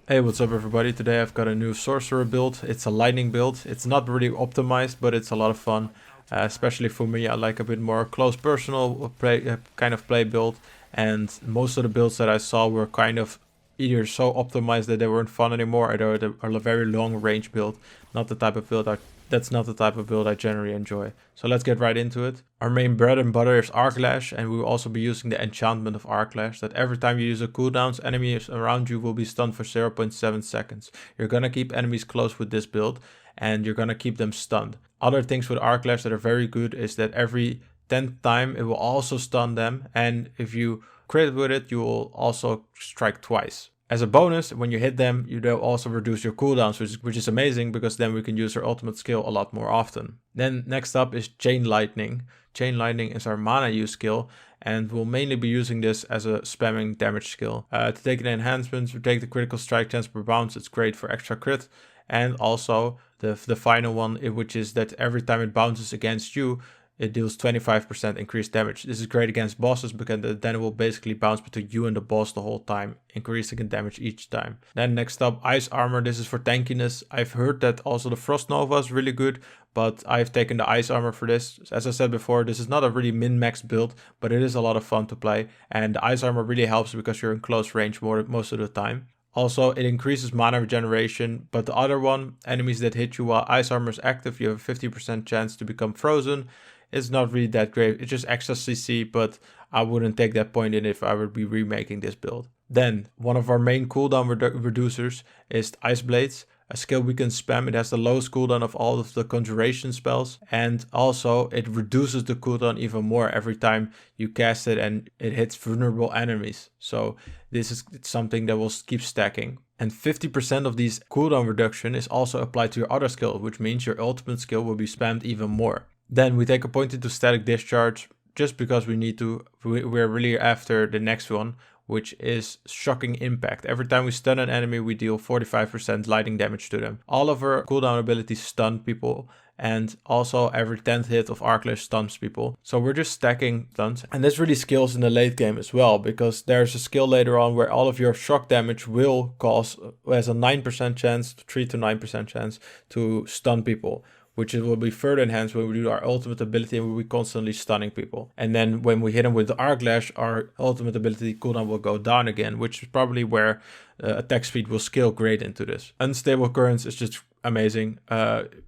Hey, what's up everybody? Today I've got a new Sorcerer build. It's a lightning build. It's not really optimized, but it's a lot of fun. Especially for me, I like a bit more close personal play, kind of play build. And most of the builds that I saw were kind of either so optimized that they weren't fun anymore, or they are a very long range build. Not the type of build that's not the type of build I generally enjoy. So let's get right into it. Our main bread and butter is Lash, and we will also be using the enchantment of Lash, that every time you use a cooldown, enemies around you will be stunned for 0.7 seconds. You're gonna keep enemies close with this build, and you're gonna keep them stunned. Other things with Lash that are very good is that every 10th time it will also stun them, and if you crit with it, you will also strike twice. As a bonus, when you hit them, you will also reduce your cooldowns, which is amazing because then we can use our ultimate skill a lot more often. Then next up is Chain Lightning. Chain Lightning is our mana use skill, and we'll mainly be using this as a spamming damage skill. To take the enhancements, we take the critical strike chance per bounce. It's great for extra crit. And also the final one, which is that every time it bounces against you, it deals 25% increased damage. This is great against bosses because then it will basically bounce between you and the boss the whole time, increasing in damage each time. Then next up, Ice Armor. This is for tankiness. I've heard that also the Frost Nova is really good, but I've taken the Ice Armor for this. As I said before, this is not a really min-max build, but it is a lot of fun to play. And the Ice Armor really helps because you're in close range most of the time. Also, it increases mana regeneration, but the other one, enemies that hit you while Ice Armor is active, you have a 50% chance to become frozen. It's not really that great. It's just extra CC, but I wouldn't take that point in if I would be remaking this build. Then, one of our main cooldown reducers is Ice Blades, a skill we can spam. It has the lowest cooldown of all of the conjuration spells, and also it reduces the cooldown even more every time you cast it, and it hits vulnerable enemies. So this is something that will keep stacking. And 50% of these cooldown reduction is also applied to your other skill, which means your ultimate skill will be spammed even more. Then we take a point into Static Discharge just because we need to. We're really after the next one, which is Shocking Impact. Every time we stun an enemy, we deal 45% lightning damage to them. All of our cooldown abilities stun people, and also every 10th hit of Arclash stuns people. So we're just stacking stuns, and this really scales in the late game as well, because there's a skill later on where all of your shock damage will cause, has a 9% chance, 3 to 9% chance to stun people, which will be further enhanced when we do our ultimate ability and we'll be constantly stunning people. And then when we hit them with the Arc Lash, our ultimate ability cooldown will go down again, which is probably where attack speed will scale great into this. Unstable Currents is just amazing.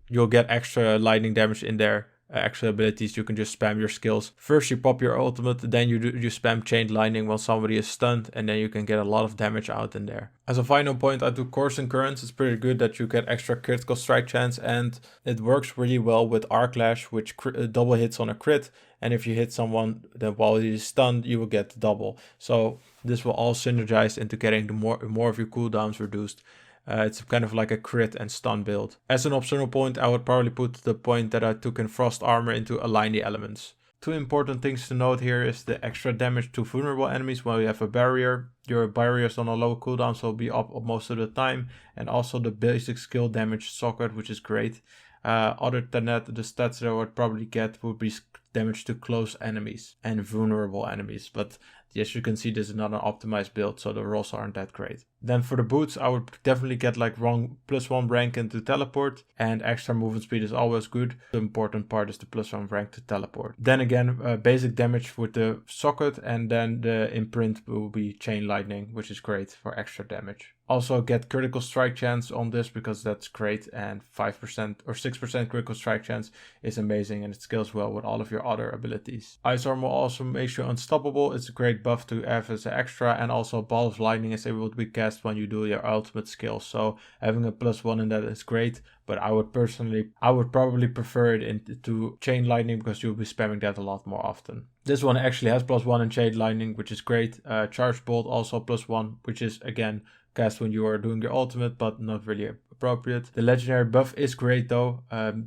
You'll get extra lightning damage in there. Extra abilities, you can just spam your skills. First you pop your ultimate, then you spam Chained Lightning while somebody is stunned, and then you can get a lot of damage out in there. As a final point, I do Coursing Currents. It's pretty good that you get extra critical strike chance, and it works really well with Arc Lash, which double hits on a crit, and if you hit someone then while he is stunned, you will get double. So this will all synergize into getting the more of your cooldowns reduced. It's kind of like a crit and stun build. As an optional point, I would probably put the point that I took in Frost Armor into Align the Elements. Two important things to note here is the extra damage to vulnerable enemies when you have a barrier. Your barrier is on a low cooldown, so it'll be up most of the time. And also the basic skill damage socket, which is great. Other than that, the stats that I would probably get would be damage to close enemies and vulnerable enemies. But as you can see, this is not an optimized build, so the rolls aren't that great. Then for the boots, I would definitely get like +1 rank into teleport, and extra movement speed is always good. The important part is the +1 rank to teleport. Then again, basic damage with the socket, and then the imprint will be Chain Lightning, which is great for extra damage. Also get critical strike chance on this because that's great, and 5% or 6% critical strike chance is amazing, and it scales well with all of your other abilities. Ice Armor also makes you unstoppable. It's a great buff to have as an extra, and also Ball of Lightning is able to be cast when you do your ultimate skill, so having a +1 in that is great. But I would probably prefer it to Chain Lightning because you'll be spamming that a lot more often. This one actually has +1 in Chain Lightning, which is great. Charge Bolt also +1, which is again cast when you are doing your ultimate, but not really appropriate. The legendary buff is great though,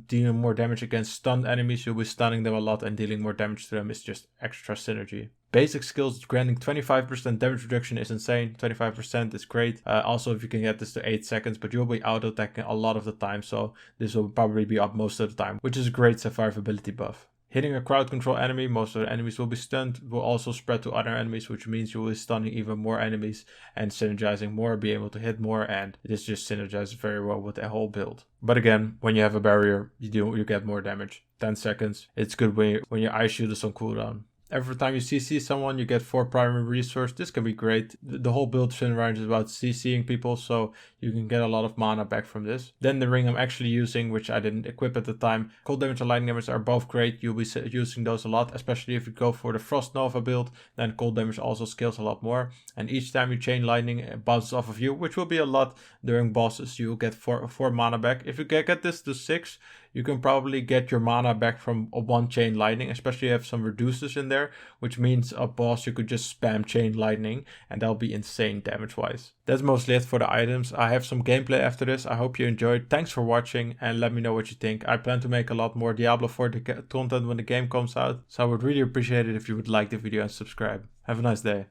dealing more damage against stunned enemies. You'll be stunning them a lot, and dealing more damage to them is just extra synergy. Basic skills granting 25% damage reduction is insane. 25% is great. Also, if you can get this to 8 seconds, but you'll be auto-attacking a lot of the time, so this will probably be up most of the time, which is a great survivability buff. Hitting a crowd control enemy, most of the enemies will be stunned, will also spread to other enemies, which means you will be stunning even more enemies and synergizing more, be able to hit more, and this just synergizes very well with the whole build. But again, when you have a barrier, you get more damage. 10 seconds. It's good when your ice shield is on cooldown. Every time you CC someone, you get 4 primary resource. This can be great. The whole build synergize is about CCing people, so you can get a lot of mana back from this. Then the ring I'm actually using, which I didn't equip at the time. Cold damage and lightning damage are both great. You'll be using those a lot, especially if you go for the Frost Nova build. Then cold damage also scales a lot more. And each time you chain lightning, it bounces off of you, which will be a lot during bosses. You'll get 4 mana back. If you get this to 6, you can probably get your mana back from a 1 chain lightning, especially if you have some reducers in there, which means a boss you could just spam chain lightning and that'll be insane damage wise. That's mostly it for the items. I have some gameplay after this. I hope you enjoyed. Thanks for watching and let me know what you think. I plan to make a lot more Diablo 4 content when the game comes out, so I would really appreciate it if you would like the video and subscribe. Have a nice day.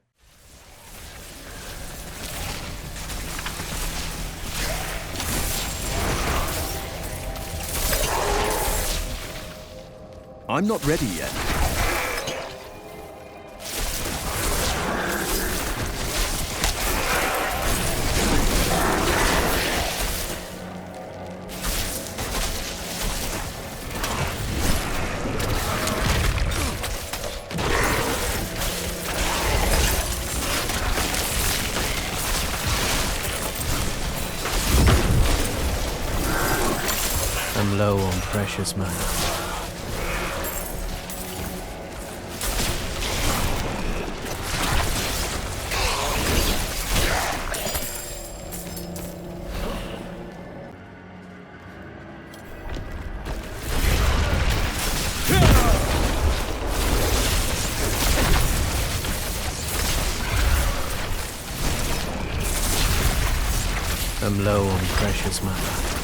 I'm not ready yet. I'm low on precious mana. I'm low on precious mana.